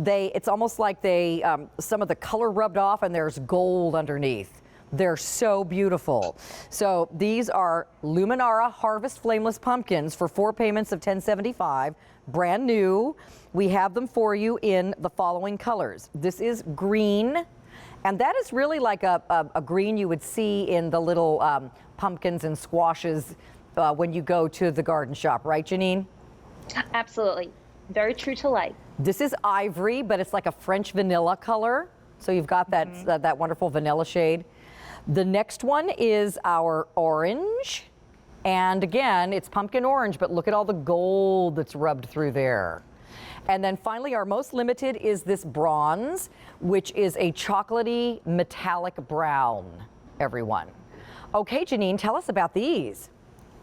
It's almost like some of the color rubbed off and there's gold underneath. They're so beautiful. So these are Luminara Harvest Flameless Pumpkins for 4 payments of $10.75, brand new. We have them for you in the following colors. This is green, and that is really like a green you would see in the little pumpkins and squashes when you go to the garden shop, right, Janine? Absolutely. Very true to life. This is ivory, but it's like a French vanilla color. So you've got that, that wonderful vanilla shade. The next one is our orange. And again, it's pumpkin orange, but look at all the gold that's rubbed through there. And then finally, our most limited is this bronze, which is a chocolatey metallic brown, everyone. Okay, Janine, tell us about these.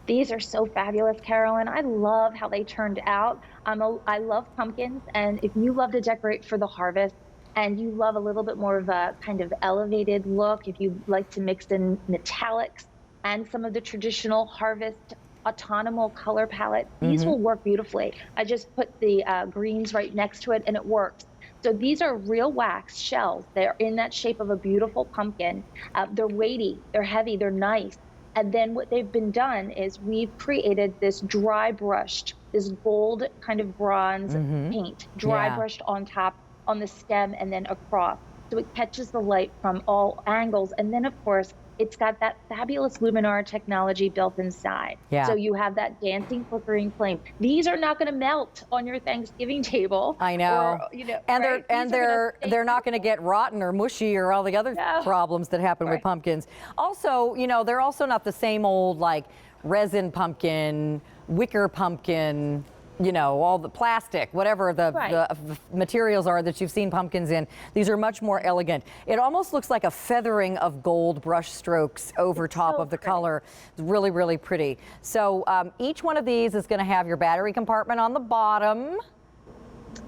These are so fabulous, Carolyn. I love how they turned out. I love pumpkins, and if you love to decorate for the harvest, and you love a little bit more of a kind of elevated look, if you like to mix in metallics and some of the traditional harvest autonomous color palette, these will work beautifully. I just put the greens right next to it and it works. So these are real wax shells. They're in that shape of a beautiful pumpkin. They're weighty, they're heavy, they're nice. And then what they've been done is we've created this dry brushed, this gold kind of bronze paint, dry brushed on top, on the stem and then across. So it catches the light from all angles. And then of course, it's got that fabulous Luminara technology built inside. Yeah. So you have that dancing, flickering flame. These are not going to melt on your Thanksgiving table. I know. Or, you know, and right? they're not going to get rotten or mushy or all the other problems that happen with pumpkins. Also, you know, they're also not the same old like resin pumpkin, wicker pumpkin, you know, all the plastic, whatever the materials are that you've seen pumpkins in. These are much more elegant. It almost looks like a feathering of gold brush strokes over top of the color. It's really, really pretty. So each one of these is going to have your battery compartment on the bottom.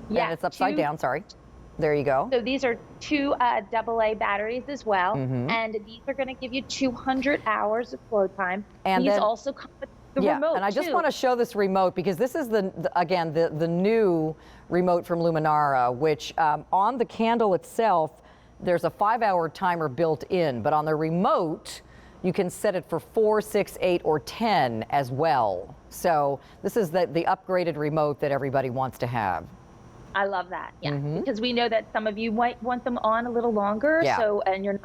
Yeah, and it's upside down, sorry. There you go. So these are 2 AA batteries as well. And these are going to give you 200 hours of flow time. And these also come with the remote, and I just want to show this remote because this is again the new remote from Luminara, which on the candle itself, there's a 5-hour timer built in, but on the remote, you can set it for 4, 6, 8, or 10 as well. So this is the upgraded remote that everybody wants to have. I love that, because we know that some of you might want them on a little longer. So, and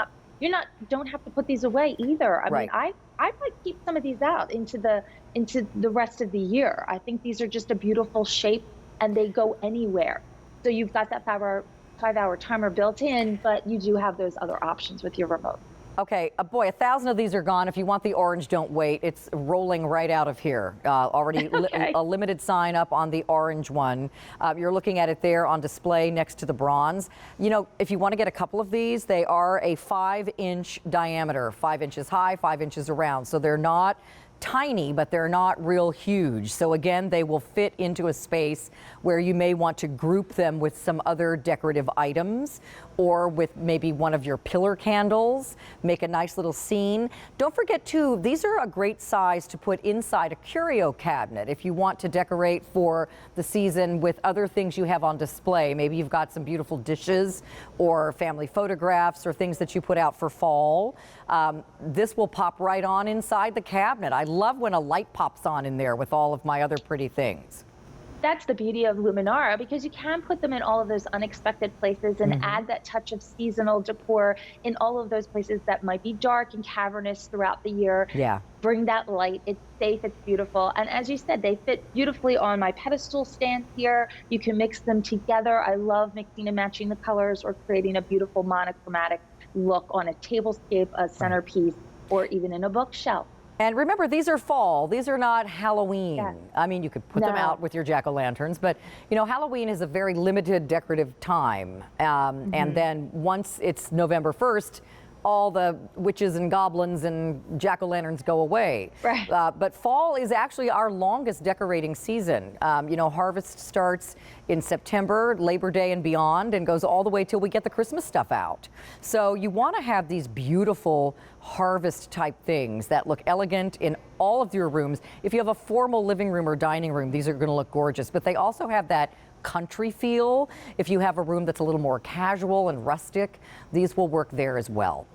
don't have to put these away either. I mean, I might keep some of these out into the rest of the year. I think these are just a beautiful shape and they go anywhere. So you've got that 5-hour timer built in, but you do have those other options with your remote. Okay, boy, 1,000 of these are gone. If you want the orange, don't wait. It's rolling right out of here. Already a limited sign up on the orange one. You're looking at it there on display next to the bronze. You know, if you want to get a couple of these, they are a 5-inch diameter, 5 inches high, 5 inches around. So they're not tiny, but they're not real huge. So again, they will fit into a space where you may want to group them with some other decorative items or with maybe one of your pillar candles, make a nice little scene. Don't forget too, these are a great size to put inside a curio cabinet if you want to decorate for the season with other things you have on display. Maybe you've got some beautiful dishes or family photographs or things that you put out for fall. This will pop right on inside the cabinet. I love when a light pops on in there with all of my other pretty things. That's the beauty of Luminara, because you can put them in all of those unexpected places and add that touch of seasonal decor in all of those places that might be dark and cavernous throughout the year. Yeah. Bring that light. It's safe, it's beautiful. And as you said, they fit beautifully on my pedestal stand here. You can mix them together. I love mixing and matching the colors or creating a beautiful monochromatic look on a tablescape, a centerpiece, or even in a bookshelf. And remember, these are fall. These are not Halloween. Yeah. I mean, you could put them out with your jack-o'-lanterns, but you know, Halloween is a very limited decorative time. And then once it's November 1st, all the witches and goblins and jack-o'-lanterns go away. Right. But fall is actually our longest decorating season. You know, harvest starts in September, Labor Day and beyond, and goes all the way till we get the Christmas stuff out. So you want to have these beautiful harvest type things that look elegant in all of your rooms. If you have a formal living room or dining room, these are going to look gorgeous, but they also have that country feel. If you have a room that's a little more casual and rustic, these will work there as well.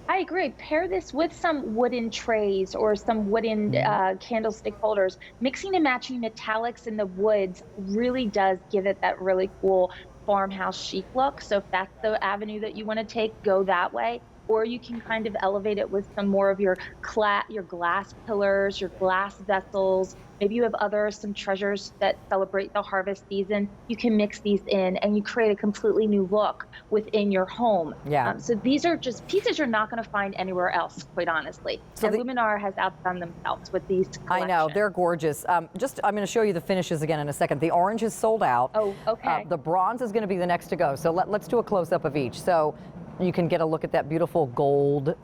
I agree. Pair this with some wooden trays or some wooden candlestick holders. Mixing and matching metallics in the woods really does give it that really cool farmhouse chic look. So if that's the avenue that you want to take, go that way. Or you can kind of elevate it with some more of your glass pillars, your glass vessels. Maybe you have some treasures that celebrate the harvest season. You can mix these in and you create a completely new look within your home. Yeah. So these are just pieces you're not going to find anywhere else, quite honestly. So Luminara has outdone themselves with these collections. I know, they're gorgeous. I'm going to show you the finishes again in a second. The orange is sold out. Oh, okay. The bronze is going to be the next to go. So let's do a close-up of each. So you can get a look at that beautiful gold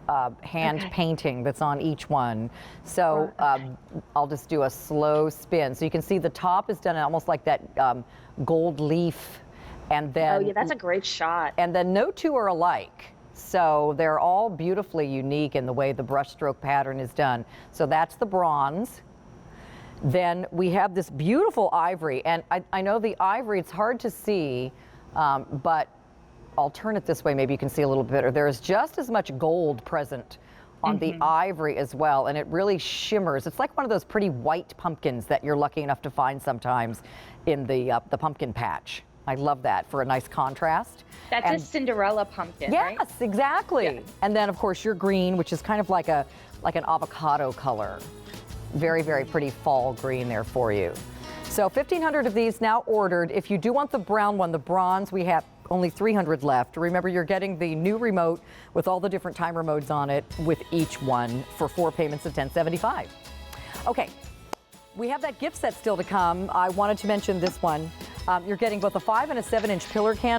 hand painting that's on each one. So I'll just do a slow spin. So you can see the top is done almost like that gold leaf. And then, oh yeah, that's a great shot. And then no two are alike. So they're all beautifully unique in the way the brushstroke pattern is done. So that's the bronze. Then we have this beautiful ivory. And I know the ivory, it's hard to see, but I'll turn it this way, maybe you can see a little bit better. There is just as much gold present on the ivory as well, and it really shimmers. It's like one of those pretty white pumpkins that you're lucky enough to find sometimes in the pumpkin patch. I love that for a nice contrast. That's a Cinderella pumpkin, right? Yes, exactly. Yeah. And then, of course, your green, which is kind of like an avocado color. Very, very pretty fall green there for you. So 1,500 of these now ordered. If you do want the brown one, the bronze, we have only 300 left. Remember, you're getting the new remote with all the different timer modes on it with each one for 4 payments of $10.75. Okay, we have that gift set still to come. I wanted to mention this one. You're getting both a 5 and a 7-inch pillar can.